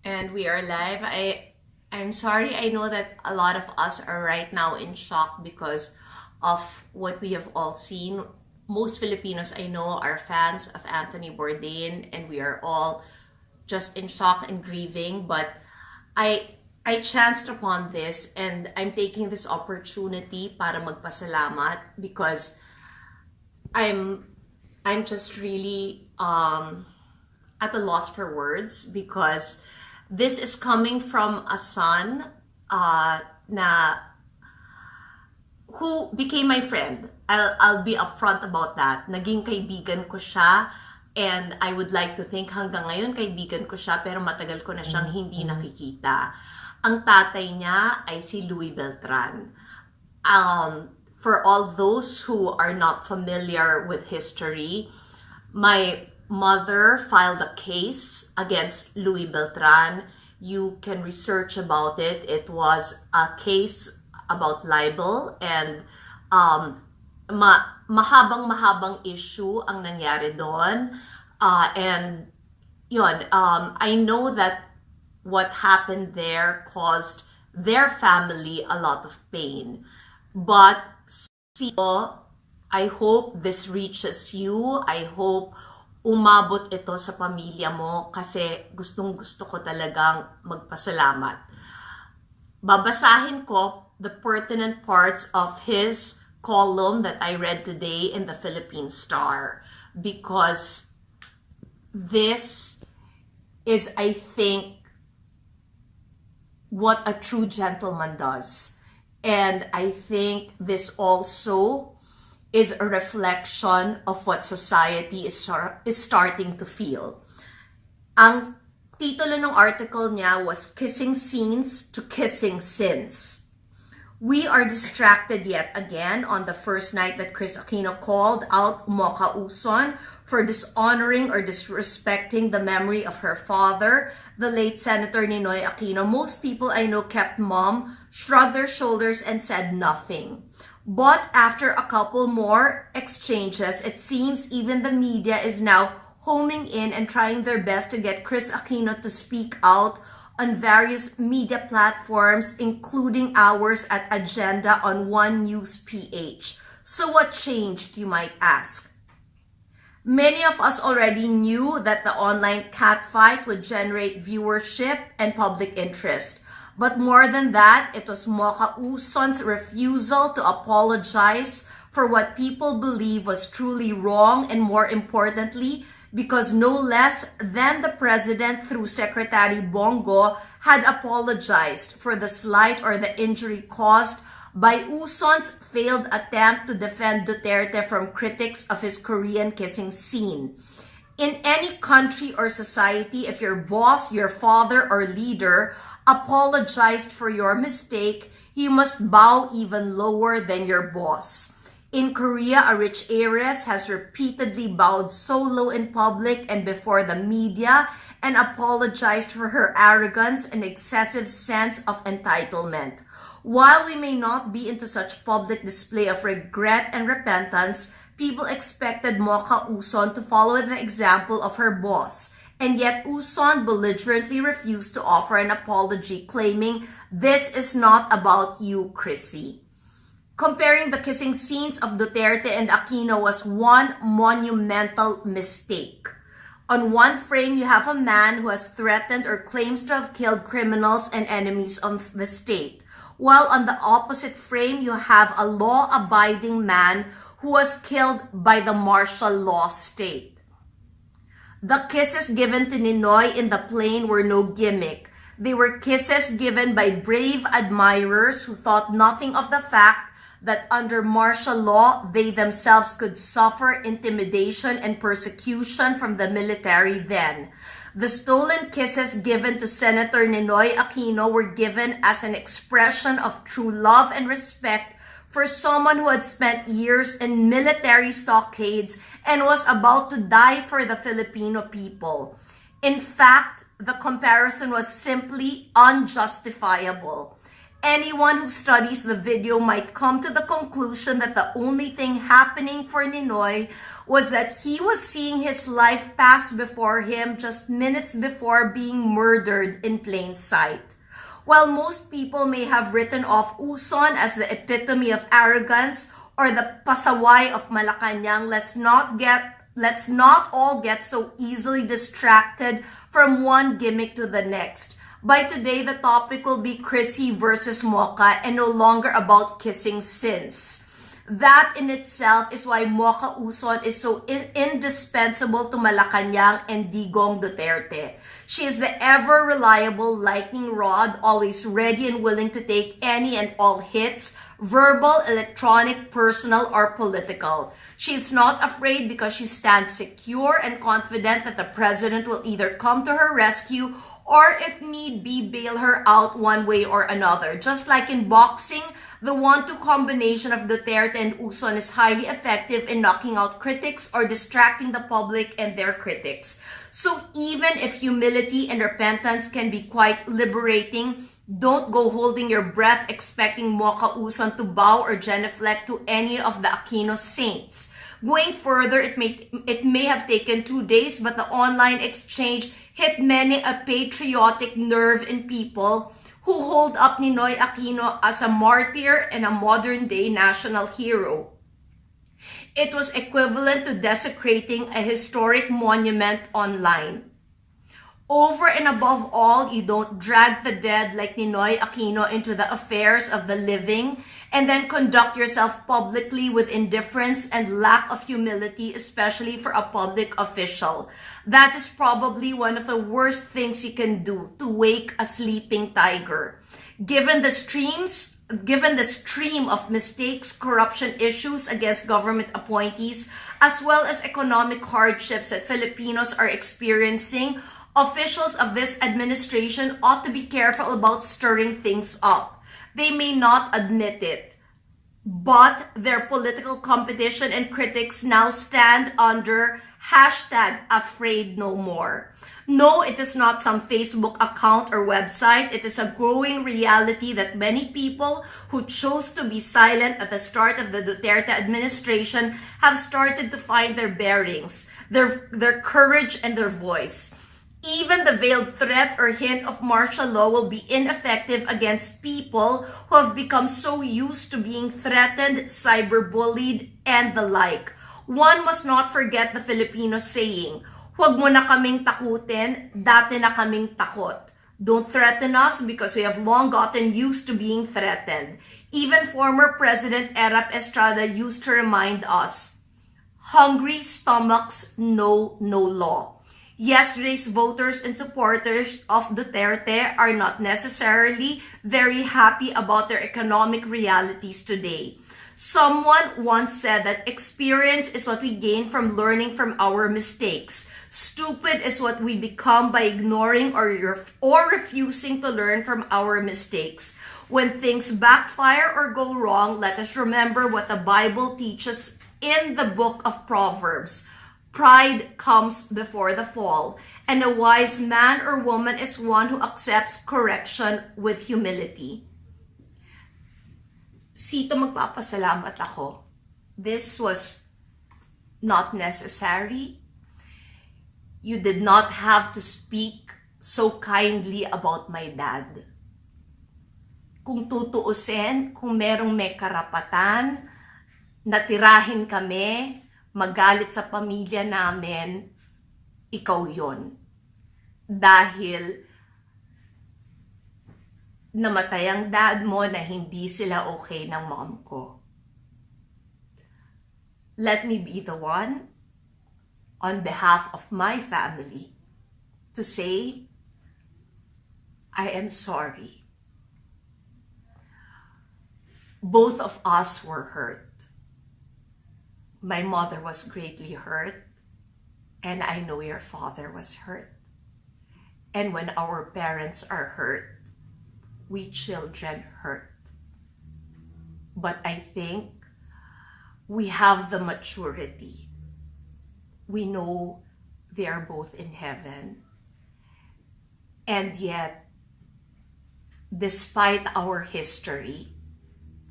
And we are live. I'm sorry. I know that a lot of us are right now in shock because of what we have all seen. Most Filipinos I know are fans of Anthony Bourdain, and we are all just in shock and grieving. But I chanced upon this, and I'm taking this opportunity para magpasalamat because I'm I'm just really at a loss for words because this is coming from a son na who became my friend. I'll be upfront about that. Naging kaibigan ko siya, and I would like to think hanggang ngayon kaibigan ko siya, pero matagal ko na siyang hindi nakikita. Ang tatay niya ay si Louis Beltran. For all those who are not familiar with history, my mother filed a case against Louis Beltran. You can research about it. It was a case about libel, and mahabang issue ang nangyari doon. And yun, I know that what happened there caused their family a lot of pain. But cito, I hope this reaches you. I hope umabot ito sa pamilya mo kasi gustong-gusto ko talagang magpasalamat. Babasahin ko the pertinent parts of his column that I read today in the Philippine Star because this is, I think, what a true gentleman does. And I think this also is a reflection of what society is starting to feel. Ang titulo ng article niya was Kissing Scenes to Kissing Sins. We are distracted yet again on the first night that Kris Aquino called out Mocha Uson for dishonoring or disrespecting the memory of her father, the late Senator Ninoy Aquino. Most people I know kept mum, shrugged their shoulders, and said nothing. But after a couple more exchanges, it seems even the media is now homing in and trying their best to get Kris Aquino to speak out on various media platforms, including ours at Agenda on One News PH. So what changed, you might ask? Many of us already knew that the online catfight would generate viewership and public interest. But more than that, it was Mocha Uson's refusal to apologize for what people believe was truly wrong, and more importantly, because no less than the president through Secretary Bongo had apologized for the slight or the injury caused by Uson's failed attempt to defend Duterte from critics of his Korean kissing scene. In any country or society, if your boss, your father, or leader apologized for your mistake, you must bow even lower than your boss. In Korea, a rich heiress has repeatedly bowed so low in public and before the media and apologized for her arrogance and excessive sense of entitlement. While we may not be into such public display of regret and repentance, people expected Mocha Uson to follow the example of her boss. And yet Uson belligerently refused to offer an apology, claiming, "This is not about you, Chrissy." Comparing the kissing scenes of Duterte and Aquino was one monumental mistake. On one frame, you have a man who has threatened or claims to have killed criminals and enemies of the state, while on the opposite frame, you have a law-abiding man who was killed by the martial law state. The kisses given to Ninoy in the plane were no gimmick. They were kisses given by brave admirers who thought nothing of the fact that under martial law, they themselves could suffer intimidation and persecution from the military then. The stolen kisses given to Senator Ninoy Aquino were given as an expression of true love and respect for someone who had spent years in military stockades and was about to die for the Filipino people. In fact, the comparison was simply unjustifiable. Anyone who studies the video might come to the conclusion that the only thing happening for Ninoy was that he was seeing his life pass before him just minutes before being murdered in plain sight. While most people may have written off Uson as the epitome of arrogance or the pasaway of Malacanang, let's not all get so easily distracted from one gimmick to the next. By today, the topic will be Chrissy versus Mocha and no longer about kissing sins. That in itself is why Mocha Uson is so indispensable to Malacanang and Digong Duterte. She is the ever-reliable lightning rod, always ready and willing to take any and all hits, verbal, electronic, personal, or political. She is not afraid because she stands secure and confident that the president will either come to her rescue or if need be, bail her out one way or another. Just like in boxing, the 1-2 combination of Duterte and Uson is highly effective in knocking out critics or distracting the public and their critics. So even if humility and repentance can be quite liberating, don't go holding your breath expecting Mocha Uson to bow or genuflect to any of the Aquino saints. Going further, it may have taken 2 days, but the online exchange hit many a patriotic nerve in people who hold up Ninoy Aquino as a martyr and a modern-day national hero. It was equivalent to desecrating a historic monument online. Over and above all, you don't drag the dead like Ninoy Aquino into the affairs of the living and then conduct yourself publicly with indifference and lack of humility, especially for a public official. That is probably one of the worst things you can do, to wake a sleeping tiger. Given the stream of mistakes, corruption issues against government appointees, as well as economic hardships that Filipinos are experiencing, officials of this administration ought to be careful about stirring things up. They may not admit it, but their political competition and critics now stand under #AfraidNoMore. No, it is not some Facebook account or website. It is a growing reality that many people who chose to be silent at the start of the Duterte administration have started to find their bearings, their courage and their voice. Even the veiled threat or hint of martial law will be ineffective against people who have become so used to being threatened, cyberbullied, and the like. One must not forget the Filipino saying, "Huwag mo na kaming takutin, dati na kaming takot." Don't threaten us because we have long gotten used to being threatened. Even former President Erap Estrada used to remind us, hungry stomachs know no law. Yesterday's voters and supporters of Duterte are not necessarily very happy about their economic realities today. Someone once said that experience is what we gain from learning from our mistakes. Stupid is what we become by ignoring or refusing to learn from our mistakes. When things backfire or go wrong, let us remember what the Bible teaches in the book of Proverbs. Pride comes before the fall, and a wise man or woman is one who accepts correction with humility. Cito, magpapasalamat ako. This was not necessary. You did not have to speak so kindly about my dad. Kung tutuusin, kung merong may karapatan, natirahin kami, magalit sa pamilya namin, ikaw yon. Dahil namatay ang dad mo na hindi sila okay ng mom ko. Let me be the one, on behalf of my family, to say, I am sorry. Both of us were hurt. My mother was greatly hurt, and I know your father was hurt. And when our parents are hurt, we children hurt. But I think we have the maturity. We know they are both in heaven. And yet, despite our history,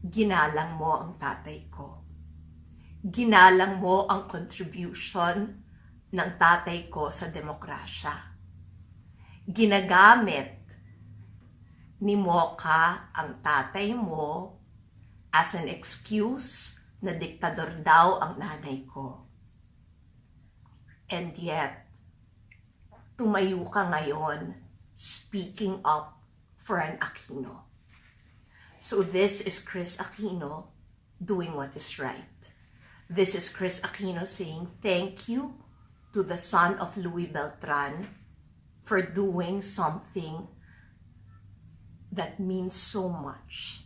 ginalang mo ang tatay ko. Ginalang mo ang contribution ng tatay ko sa demokrasya. Ginagamit ni Mocha ang tatay mo as an excuse na diktador daw ang nanay ko. And yet, tumayo ka ngayon speaking up for an Aquino. So this is Kris Aquino doing what is right. This is Kris Aquino saying thank you to the son of Louis Beltran for doing something that means so much.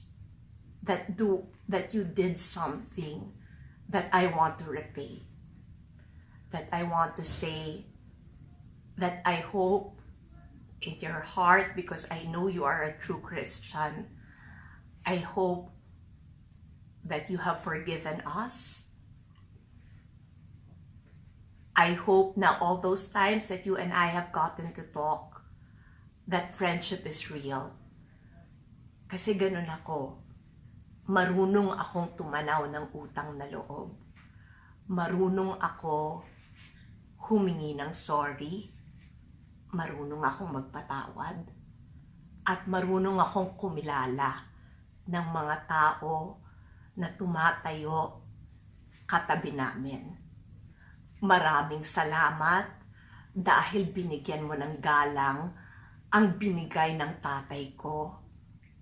That you did something that I want to repay. That I want to say that I hope in your heart, because I know you are a true Christian, I hope that you have forgiven us. I hope na all those times that you and I have gotten to talk, that friendship is real. Kasi ganun ako. Marunong akong tumanaw ng utang na loob. Marunong ako humingi ng sorry. Marunong akong magpatawad. At marunong akong kumilala ng mga tao na tumatayo katabi namin. Maraming salamat dahil binigyan mo ng galang ang binigay ng tatay ko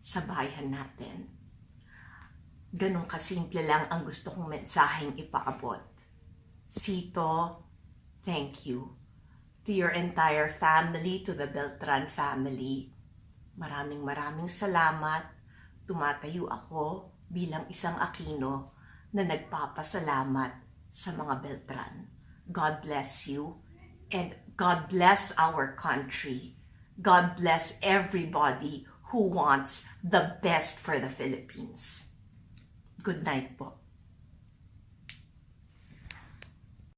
sa bayan natin. Ganun kasimple lang ang gusto kong mensaheng ipaabot. Cito, thank you. To your entire family, to the Beltran family, maraming salamat. Tumatayo ako bilang isang Aquino na nagpapasalamat sa mga Beltran. God bless you, and God bless our country. God bless everybody who wants the best for the Philippines. Good night po.